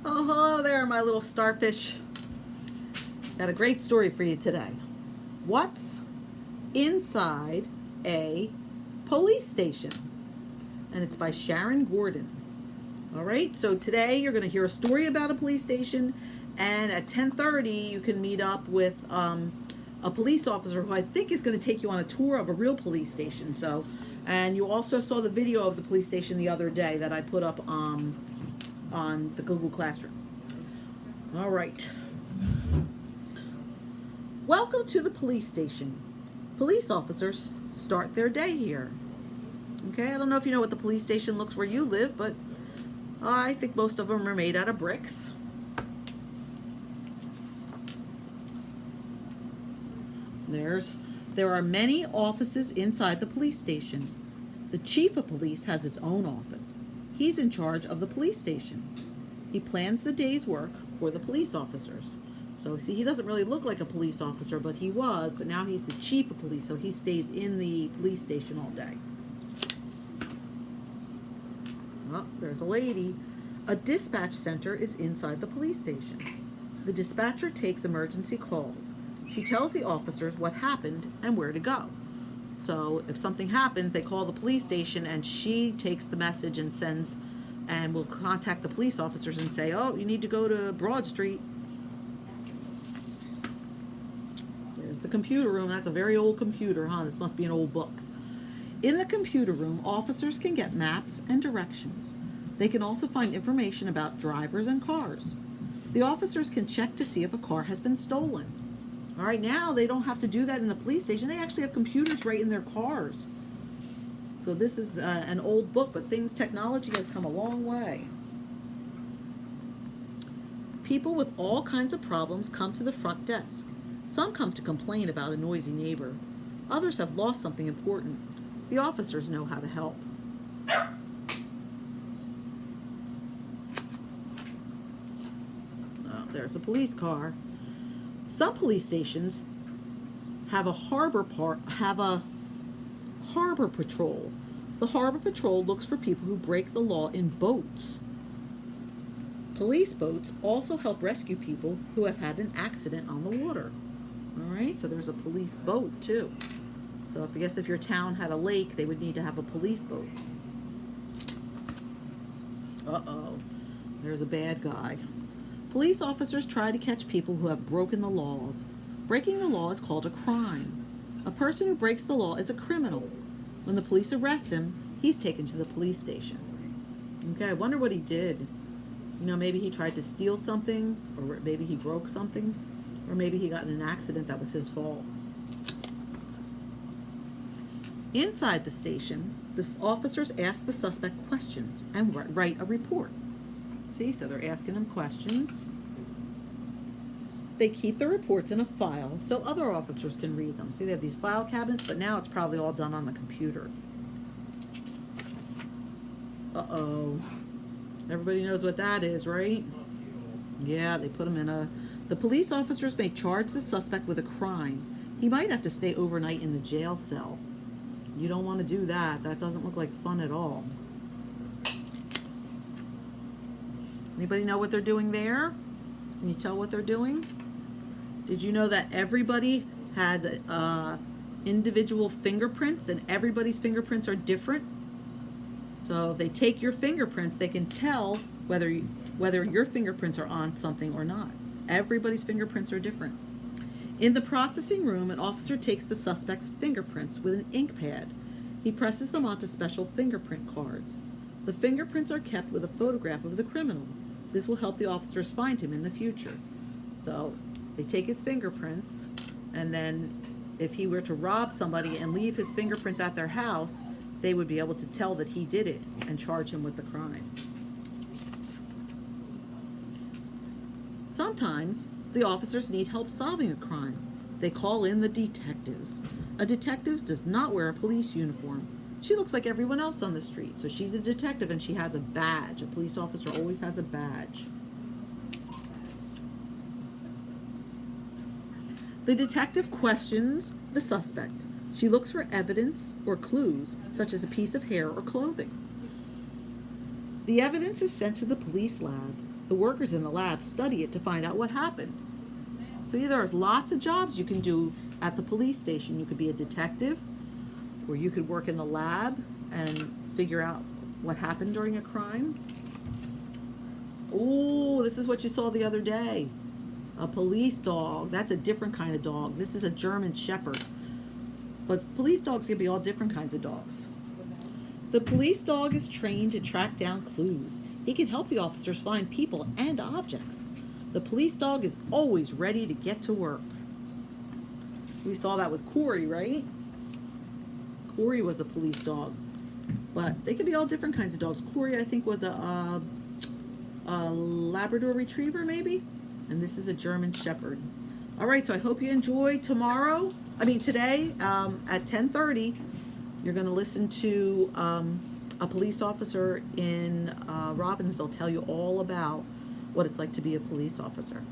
Oh, hello there, my little starfish. Got a great story for you today. What's inside a police station? And it's by Sharon Gordon. All right, so today you're going to hear a story about a police station, and at 10:30 you can meet up with a police officer who I think is going to take you on a tour of a real police station. So, and you also saw the video of the police station the other day that I put up on the Google Classroom. All right. Welcome to the police station. Police officers start their day here. Okay, I don't know if you know what the police station looks where you live, but I think most of them are made out of bricks. There are many offices inside the police station. The chief of police has his own office. He's in charge of the police station. He plans the day's work for the police officers. So see, he doesn't really look like a police officer, but he was, but now he's the chief of police, so he stays in the police station all day. Oh, there's a lady. A dispatch center is inside the police station. The dispatcher takes emergency calls. She tells the officers what happened and where to go. So if something happened, they call the police station and she takes the message and sends and will contact the police officers and say, oh, you need to go to Broad Street. There's the computer room. That's a very old computer, huh? This must be an old book. In the computer room, officers can get maps and directions. They can also find information about drivers and cars. The officers can check to see if a car has been stolen. All right, now they don't have to do that in the police station. They actually have computers right in their cars. So this is an old book, but technology has come a long way. People with all kinds of problems come to the front desk. Some come to complain about a noisy neighbor. Others have lost something important. The officers know how to help. Oh, there's a police car. Some police stations have a harbor patrol. The harbor patrol looks for people who break the law in boats. Police boats also help rescue people who have had an accident on the water. All right, so there's a police boat too. So I guess if your town had a lake, they would need to have a police boat. Uh-oh, there's a bad guy. Police officers try to catch people who have broken the laws. Breaking the law is called a crime. A person who breaks the law is a criminal. When the police arrest him, he's taken to the police station. Okay, I wonder what he did. You know, maybe he tried to steal something, or maybe he broke something, or maybe he got in an accident that was his fault. Inside the station, the officers ask the suspect questions and write a report. See, so they're asking him questions. They keep the reports in a file so other officers can read them. See, they have these file cabinets, but now it's probably all done on the computer. Uh-oh. Everybody knows what that is, right? Yeah, they put him in the police officers may charge the suspect with a crime. He might have to stay overnight in the jail cell. You don't want to do that. That doesn't look like fun at all. Anybody know what they're doing there? Can you tell what they're doing? Did you know that everybody has individual fingerprints and everybody's fingerprints are different? So if they take your fingerprints, they can tell whether your fingerprints are on something or not. Everybody's fingerprints are different. In the processing room, an officer takes the suspect's fingerprints with an ink pad. He presses them onto special fingerprint cards. The fingerprints are kept with a photograph of the criminal. This will help the officers find him in the future. So they take his fingerprints, and then if he were to rob somebody and leave his fingerprints at their house, they would be able to tell that he did it and charge him with the crime. Sometimes the officers need help solving a crime. They call in the detectives. A detective does not wear a police uniform. She looks like everyone else on the street. So she's a detective and she has a badge. A police officer always has a badge. The detective questions the suspect. She looks for evidence or clues, such as a piece of hair or clothing. The evidence is sent to the police lab. The workers in the lab study it to find out what happened. So yeah, there's lots of jobs you can do at the police station. You could be a detective, or you could work in the lab and figure out what happened during a crime. Oh, this is what you saw the other day. A police dog. That's a different kind of dog. This is a German Shepherd. But police dogs can be all different kinds of dogs. The police dog is trained to track down clues. He can help the officers find people and objects. The police dog is always ready to get to work. We saw that with Corey, right? Corey was a police dog. But they could be all different kinds of dogs. Corey, I think, was a Labrador Retriever, maybe? And this is a German Shepherd. All right, so I hope you enjoy today at 10:30. You're going to listen to a police officer in Robbinsville tell you all about what it's like to be a police officer.